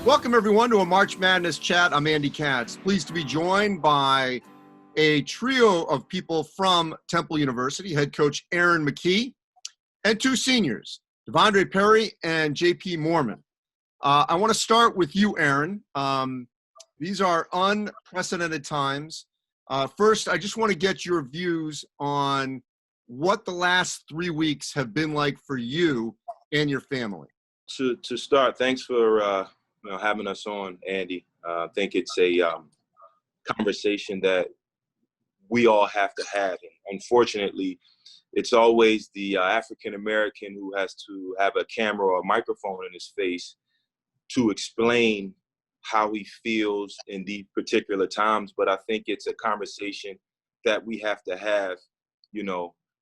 Welcome, everyone, to a March Madness chat. I'm Andy Katz. Pleased to be joined by a trio of people from Temple University, head coach Aaron McKie, and two seniors, De'Vondre Perry and J.P. Moorman. I want to start with you, Aaron. These are unprecedented times. First, I just want to get your views on what the last 3 weeks have been like for you and your family. To start, thanks for having us on, Andy. I think it's a conversation that we all have to have. And unfortunately, it's always the African-American who has to have a camera or a microphone in his face to explain how he feels in these particular times. But I think it's a conversation that we have to have,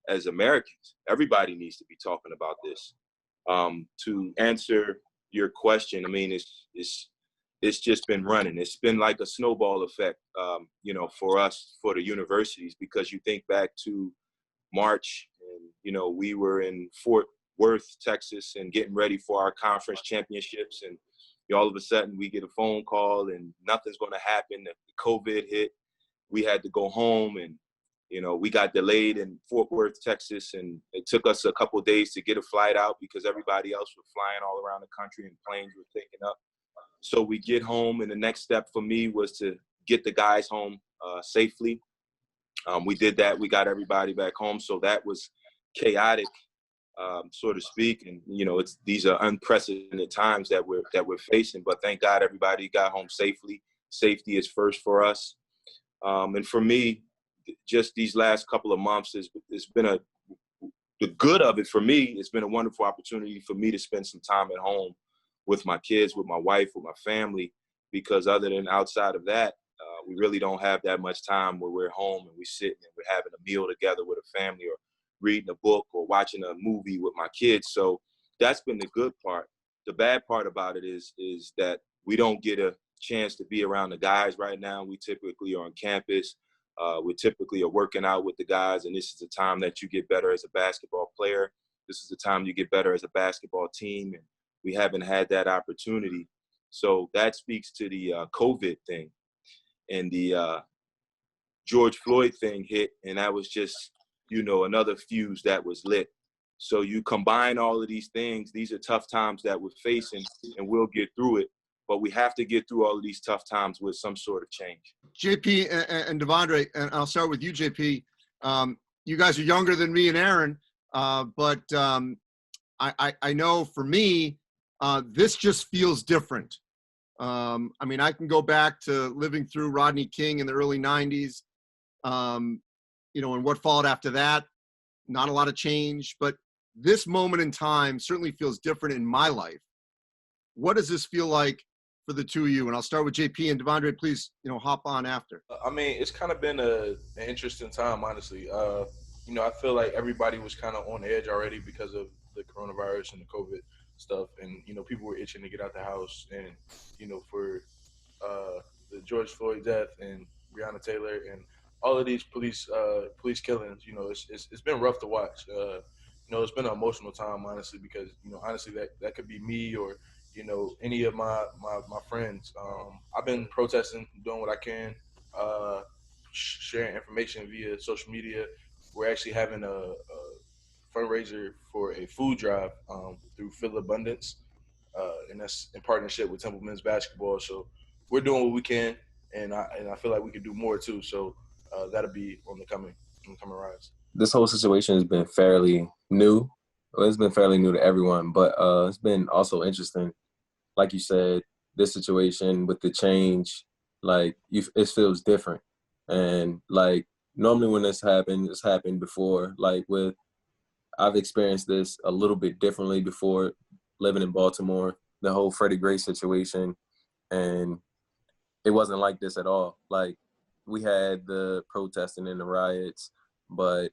as Americans. Everybody needs to be talking about this. To answer your question, I mean, it's just been running. It's been like a snowball effect, for us, for the universities, because you think back to March and, we were in Fort Worth, Texas, and getting ready for our conference championships. And all of a sudden we get a phone call and nothing's going to happen. The COVID hit. We had to go home and, we got delayed in Fort Worth, Texas, and it took us a couple of days to get a flight out because everybody else was flying all around the country and planes were taking up. So we get home, and the next step for me was to get the guys home safely. We did that. We got everybody back home. So that was chaotic, so to speak. And, these are unprecedented times that we're facing. But thank God everybody got home safely. Safety is first for us. And for me, just these last couple of months, it's been the good of it for me. It's been a wonderful opportunity for me to spend some time at home with my kids, with my wife, with my family, because other than outside of that, we really don't have that much time where we're home and we're sitting and we're having a meal together with a family or reading a book or watching a movie with my kids. So that's been the good part. The bad part about it is that we don't get a chance to be around the guys right now. We typically are on campus. We typically are working out with the guys, and this is the time that you get better as a basketball player. This is the time you get better as a basketball team, and we haven't had that opportunity. So that speaks to the COVID thing. And the George Floyd thing hit, and that was just, another fuse that was lit. So you combine all of these things. These are tough times that we're facing, and we'll get through it. But we have to get through all of these tough times with some sort of change. JP and De'Vondre, and I'll start with you, JP. You guys are younger than me and Aaron, but I know for me, this just feels different. I can go back to living through Rodney King in the early 90s, and what followed after that. Not a lot of change, but this moment in time certainly feels different in my life. What does this feel like for the two of you? And I'll start with JP, and De'Vondre, please, hop on after. It's kind of been an interesting time, honestly. I feel like everybody was kind of on edge already because of the coronavirus and the COVID stuff. And, people were itching to get out the house. And, for the George Floyd death and Breonna Taylor and all of these police killings, it's been rough to watch. It's been an emotional time, honestly, because, honestly, that could be me or, any of my friends. I've been protesting, doing what I can, sharing information via social media. We're actually having a fundraiser for a food drive through Fill Abundance, and that's in partnership with Temple Men's Basketball. So we're doing what we can, and I feel like we could do more too. So that'll be on the coming rise. This whole situation has been fairly new. Well, it's been fairly new to everyone, but it's been also interesting. Like you said, this situation with the change, it feels different. And normally when this happened, it's happened before. I've experienced this a little bit differently before living in Baltimore, the whole Freddie Gray situation. And it wasn't like this at all. We had the protesting and the riots, but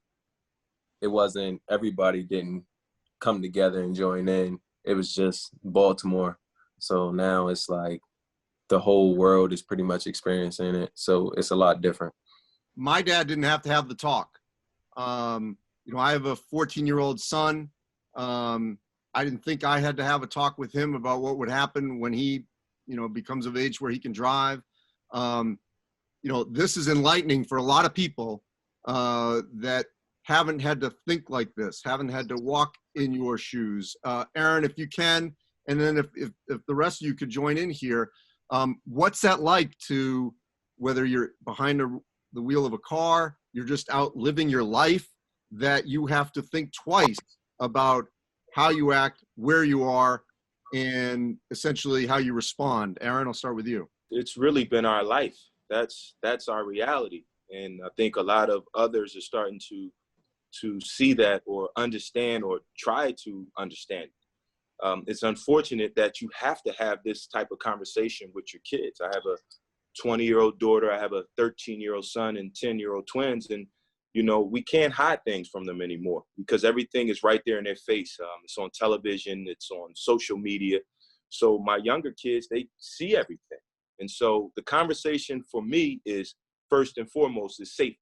it wasn't, everybody didn't come together and join in. It was just Baltimore. So now it's the whole world is pretty much experiencing it. So it's a lot different. My dad didn't have to have the talk. I have a 14-year-old son. I didn't think I had to have a talk with him about what would happen when he becomes of age where he can drive. This is enlightening for a lot of people that haven't had to think like this, haven't had to walk in your shoes. Aaron, if you can, and then if the rest of you could join in here, what's that like to, whether you're behind the wheel of a car, you're just out living your life, that you have to think twice about how you act, where you are, and essentially how you respond. Aaron, I'll start with you. It's really been our life. That's our reality. And I think a lot of others are starting to see that or understand or try to understand. It's unfortunate that you have to have this type of conversation with your kids. I have a 20-year-old daughter. I have a 13-year-old son and 10-year-old twins. And, we can't hide things from them anymore because everything is right there in their face. It's on television. It's on social media. So my younger kids, they see everything. And so the conversation for me is, first and foremost, is safety.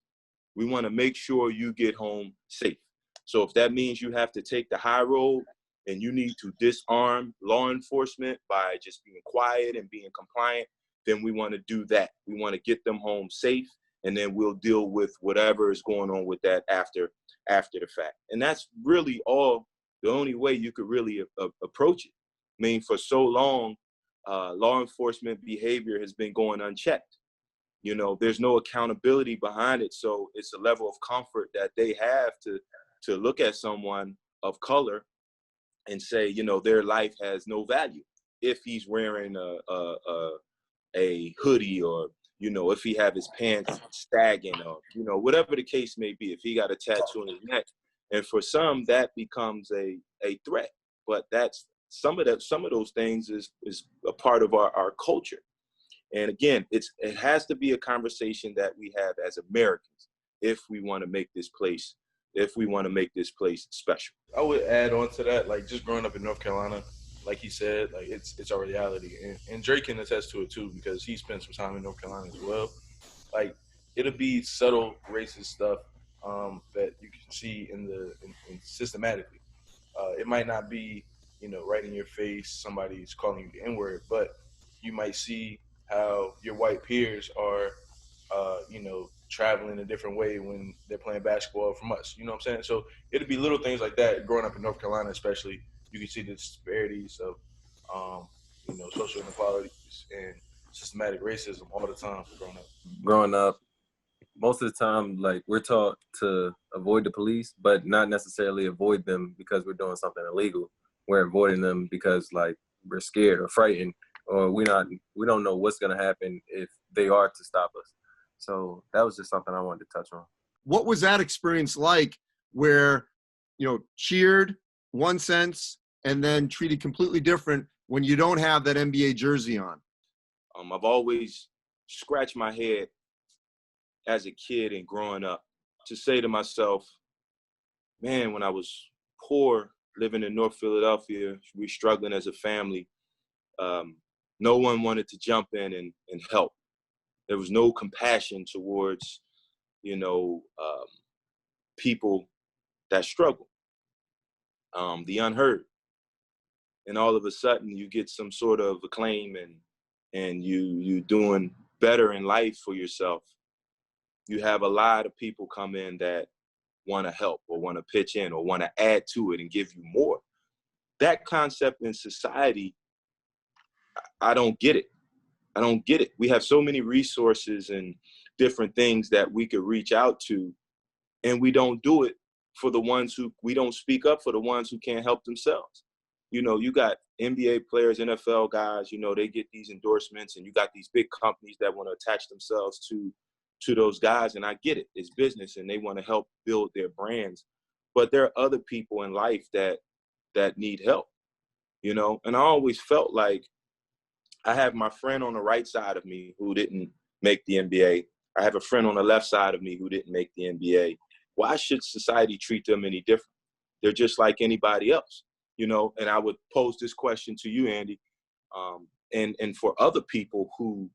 We want to make sure you get home safe. So if that means you have to take the high road and you need to disarm law enforcement by just being quiet and being compliant, then we want to do that. We want to get them home safe, and then we'll deal with whatever is going on with that after the fact. And that's really the only way you could really approach it. I mean, for so long, law enforcement behavior has been going unchecked. There's no accountability behind it. So it's a level of comfort that they have to look at someone of color and say, their life has no value if he's wearing a hoodie, or, if he have his pants sagging, or, whatever the case may be, if he got a tattoo on his neck. And for some, that becomes a threat. But that's some of those things is a part of our culture. And again, it has to be a conversation that we have as Americans if we want to make this place special. I would add on to that, like, just growing up in North Carolina, like he said, like, it's our reality. And Drake can attest to it too, because he spent some time in North Carolina as well. Like, it'll be subtle racist stuff that you can see in systematically. It might not be, right in your face, somebody's calling you the N-word, but you might see how your white peers are, traveling a different way when they're playing basketball from us. You know what I'm saying? So it'll be little things like that. Growing up in North Carolina, especially, you can see the disparities of, social inequalities and systematic racism all the time Growing up, most of the time, like, we're taught to avoid the police, but not necessarily avoid them because we're doing something illegal. We're avoiding them because, like, we're scared or frightened, or we don't know what's going to happen if they are to stop us. So that was just something I wanted to touch on. What was that experience like, where, cheered one sense and then treated completely different when you don't have that NBA jersey on? I've always scratched my head as a kid and growing up to say to myself, man, when I was poor, living in North Philadelphia, we struggling as a family, no one wanted to jump in and help. There was no compassion towards, people that struggle, the unheard. And all of a sudden you get some sort of acclaim and you doing better in life for yourself. You have a lot of people come in that want to help or want to pitch in or want to add to it and give you more. That concept in society, I don't get it. I don't get it. We have so many resources and different things that we could reach out to, and we don't do it for the ones we don't speak up for the ones who can't help themselves. You got NBA players, NFL guys, they get these endorsements, and you got these big companies that want to attach themselves to those guys. And I get it. It's business and they want to help build their brands. But there are other people in life that need help, and I always felt like I have my friend on the right side of me who didn't make the NBA. I have a friend on the left side of me who didn't make the NBA. Why should society treat them any different? They're just like anybody else, and I would pose this question to you, Andy, and for other people who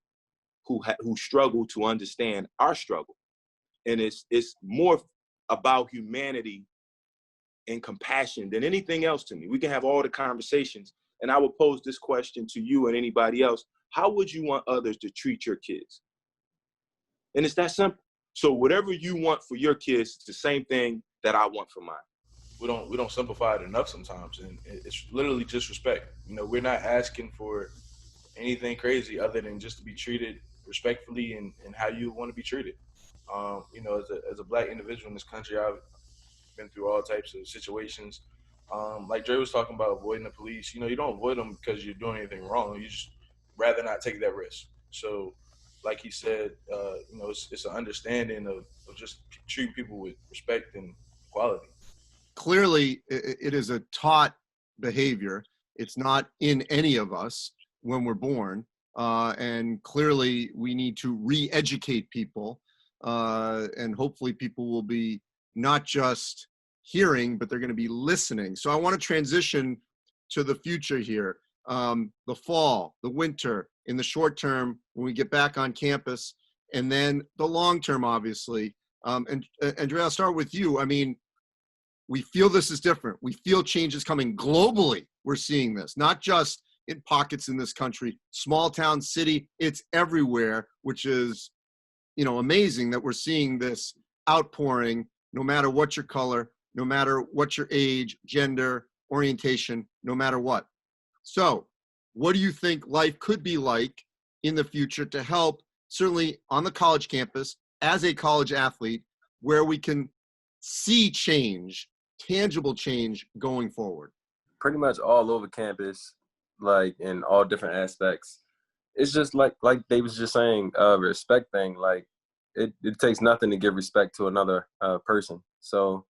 struggle to understand our struggle. And it's more about humanity and compassion than anything else to me. We can have all the conversations, and I would pose this question to you and anybody else. how would you want others to treat your kids? And it's that simple. So whatever you want for your kids, it's the same thing that I want for mine. We don't simplify it enough sometimes, and it's literally just respect. We're not asking for anything crazy other than just to be treated respectfully and how you want to be treated. As a black individual in this country, I've been through all types of situations. Like Dre was talking about avoiding the police. You don't avoid them because you're doing anything wrong. You just rather not take that risk. So, like he said, it's an understanding of just treating people with respect and equality. Clearly, it is a taught behavior. It's not in any of us when we're born. And clearly, we need to re-educate people. And hopefully people will be not just hearing, but they're going to be listening. So I want to transition to the future here. The fall, the winter, in the short term, when we get back on campus, and then the long term, obviously. And Andrea, I'll start with you. I mean, we feel this is different. We feel change is coming globally. We're seeing this, not just in pockets in this country, small town, city, it's everywhere, which is, amazing that we're seeing this outpouring, no matter what your color, no matter what your age, gender, orientation, no matter what. So what do you think life could be like in the future to help, certainly on the college campus, as a college athlete, where we can see change, tangible change going forward? Pretty much all over campus, like in all different aspects. It's just like they was just saying, respect thing. Like it takes nothing to give respect to another person. So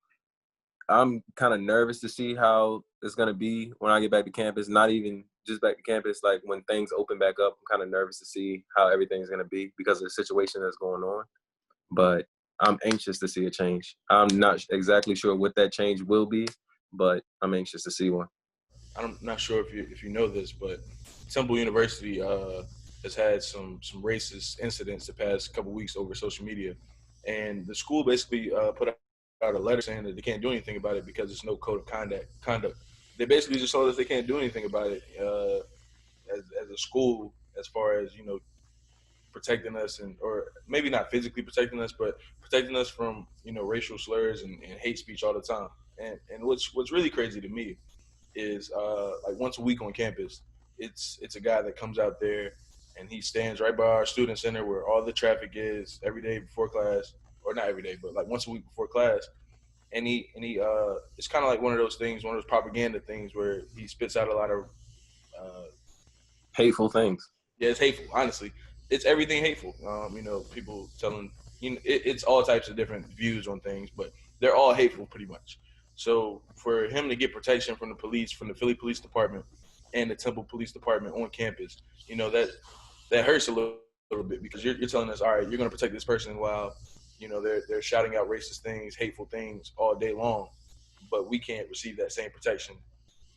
I'm kind of nervous to see how it's gonna be when I get back to campus. Not even just back to campus, like when things open back up, I'm kind of nervous to see how everything's gonna be because of the situation that's going on. But I'm anxious to see a change. I'm not exactly sure what that change will be, but I'm anxious to see one. I'm not sure if you know this, but Temple University has had some racist incidents the past couple weeks over social media, and the school basically put out a letter saying that they can't do anything about it because there's no code of conduct. They basically just told us they can't do anything about it as a school, as far as protecting us, or maybe not physically protecting us, but protecting us from racial slurs and hate speech all the time. And what's really crazy to me is like once a week on campus, it's a guy that comes out there and he stands right by our student center where all the traffic is every day before class, or not every day, but like once a week before class. And he it's kind of like one of those propaganda things where he spits out a lot of Hateful things. yeah, it's hateful. Honestly, it's everything hateful. People telling it's all types of different views on things, but they're all hateful pretty much. So for him to get protection from the police, from the Philly Police Department and the Temple Police Department on campus, that hurts a little bit, because you're telling us, all right, you're going to protect this person while they're shouting out racist things, hateful things all day long, but we can't receive that same protection,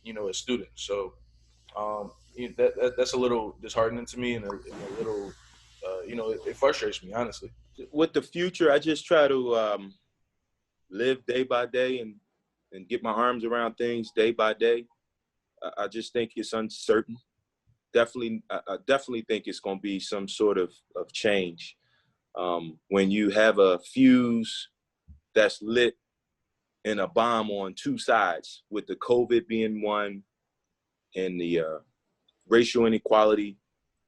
as students. So that's a little disheartening to me, and a little, it frustrates me, honestly. With the future, I just try to live day by day and get my arms around things day by day. I just think it's uncertain. I definitely think it's going to be some sort of change. When you have a fuse that's lit and a bomb on two sides, with the COVID being one and the racial inequality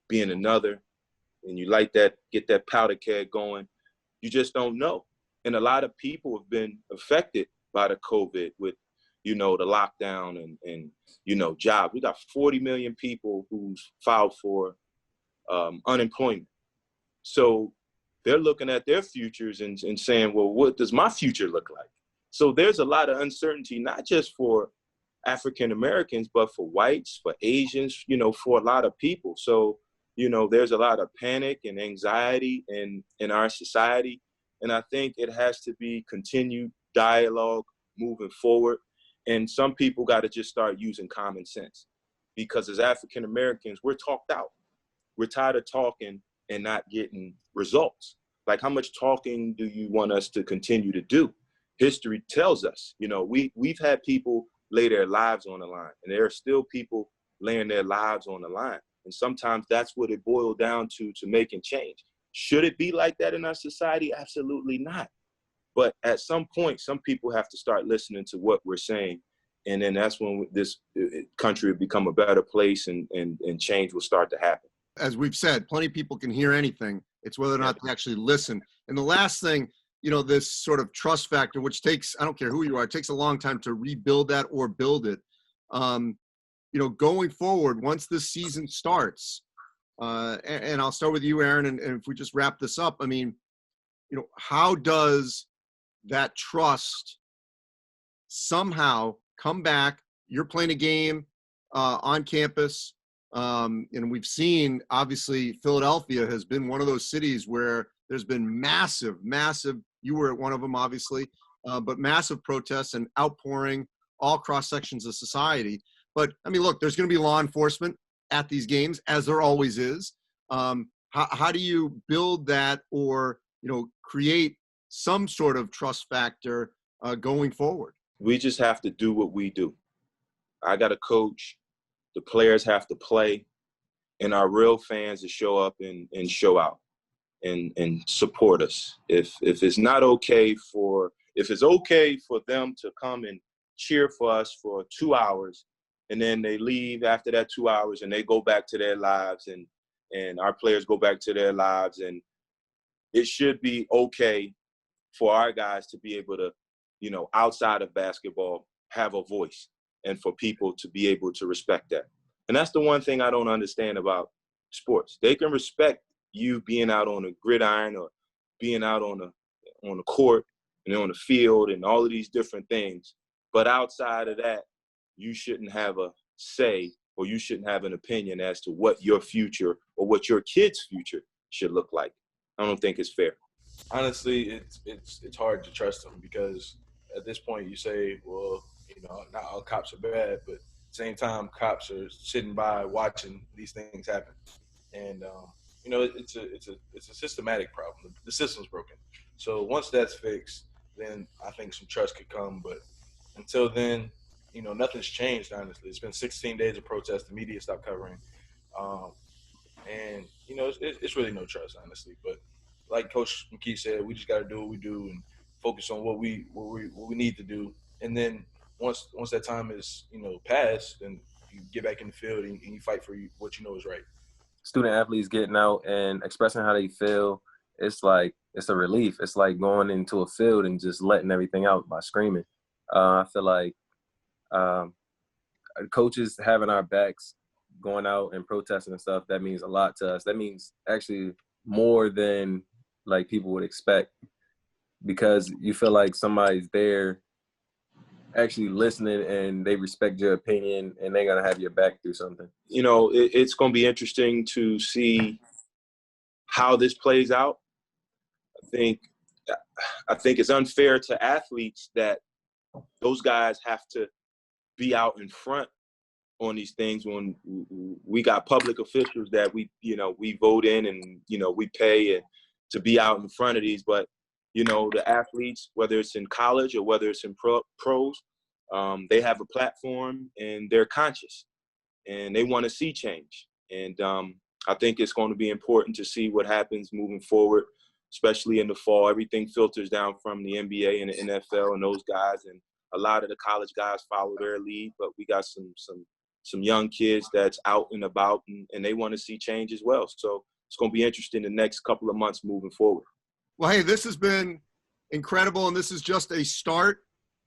being another, and you get that powder keg going, you just don't know. And a lot of people have been affected by the COVID with, the lockdown and jobs. We got 40 million people who's filed for unemployment. So they're looking at their futures and saying, well, what does my future look like? So there's a lot of uncertainty, not just for African Americans, but for whites, for Asians, for a lot of people. So, there's a lot of panic and anxiety in our society. And I think it has to be continued dialogue moving forward. And some people got to just start using common sense, because as African Americans, we're talked out. We're tired of talking and not getting results. Like, how much talking do you want us to continue to do? History tells us, we've had people lay their lives on the line, and there are still people laying their lives on the line. And sometimes that's what it boiled down to making change. Should it be like that in our society? Absolutely not. But at some point, some people have to start listening to what we're saying. And then that's when this country will become a better place and change will start to happen. As we've said, plenty of people can hear anything. It's whether or not they actually listen. And the last thing, this sort of trust factor, which takes, I don't care who you are, it takes a long time to rebuild that or build it. Going forward, once this season starts, and I'll start with you, Aaron, and if we just wrap this up, how does that trust somehow come back? You're playing a game on campus, and we've seen, obviously, Philadelphia has been one of those cities where there's been massive, you were at one of them, obviously, but massive protests and outpouring all cross sections of society. But, look, there's going to be law enforcement at these games, as there always is. How do you build that or, create some sort of trust factor going forward? We just have to do what we do. I got to coach. The players have to play. And our real fans to show up and show out and support us. If it's okay for them to come and cheer for us for 2 hours, and then they leave after that 2 hours and they go back to their lives and our players go back to their lives, and it should be okay for our guys to be able to, outside of basketball, have a voice and for people to be able to respect that. And that's the one thing I don't understand about sports. They can respect you being out on a gridiron or being out on the court and on the field and all of these different things. But outside of that, you shouldn't have a say or you shouldn't have an opinion as to what your future or what your kid's future should look like. I don't think it's fair. Honestly, it's hard to trust them because at this point you say, well, not all cops are bad, but at the same time, cops are sitting by watching these things happen. And, it's a systematic problem. The system's broken. So once that's fixed, then I think some trust could come. But until then, nothing's changed, honestly. It's been 16 days of protest. The media stopped covering. It's really no trust, honestly. But like Coach McKie said, we just got to do what we do and focus on what we need to do. And then once that time is, passed, then you get back in the field and you fight for what you know is right. Student athletes getting out and expressing how they feel, it's a relief. It's like going into a field and just letting everything out by screaming. I feel like coaches having our backs, going out and protesting and stuff, that means a lot to us. That means actually more than like people would expect, because you feel like somebody's there actually listening and they respect your opinion and they're going to have your back through something. It's going to be interesting to see how this plays out. I think it's unfair to athletes that those guys have to be out in front on these things when we got public officials that we vote in and, we pay to be out in front of these. But, the athletes, whether it's in college or whether it's in pros, they have a platform and they're conscious and they want to see change. And I think it's going to be important to see what happens moving forward, especially in the fall. Everything filters down from the NBA and the NFL and those guys. And a lot of the college guys follow their lead, but we got some young kids that's out and about and they want to see change as well. So it's going to be interesting the next couple of months moving forward. Well, hey, this has been incredible, and this is just a start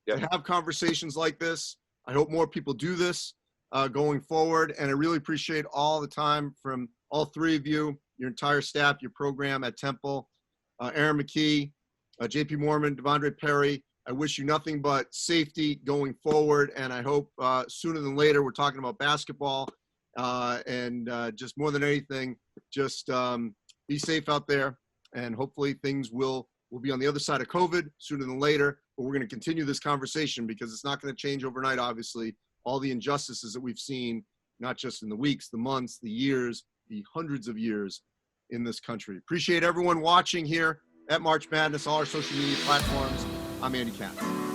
to have conversations like this. I hope more people do this going forward, and I really appreciate all the time from all three of you, your entire staff, your program at Temple, Aaron McKie, J.P. Moorman, De'Vondre Perry. I wish you nothing but safety going forward, and I hope sooner than later we're talking about basketball, and just more than anything, just be safe out there, and hopefully things will be on the other side of COVID sooner than later, but we're going to continue this conversation because it's not going to change overnight, obviously. All the injustices that we've seen, not just in the weeks, the months, the years, the hundreds of years in this country. Appreciate everyone watching here at March Madness, all our social media platforms. I'm Andy Katz.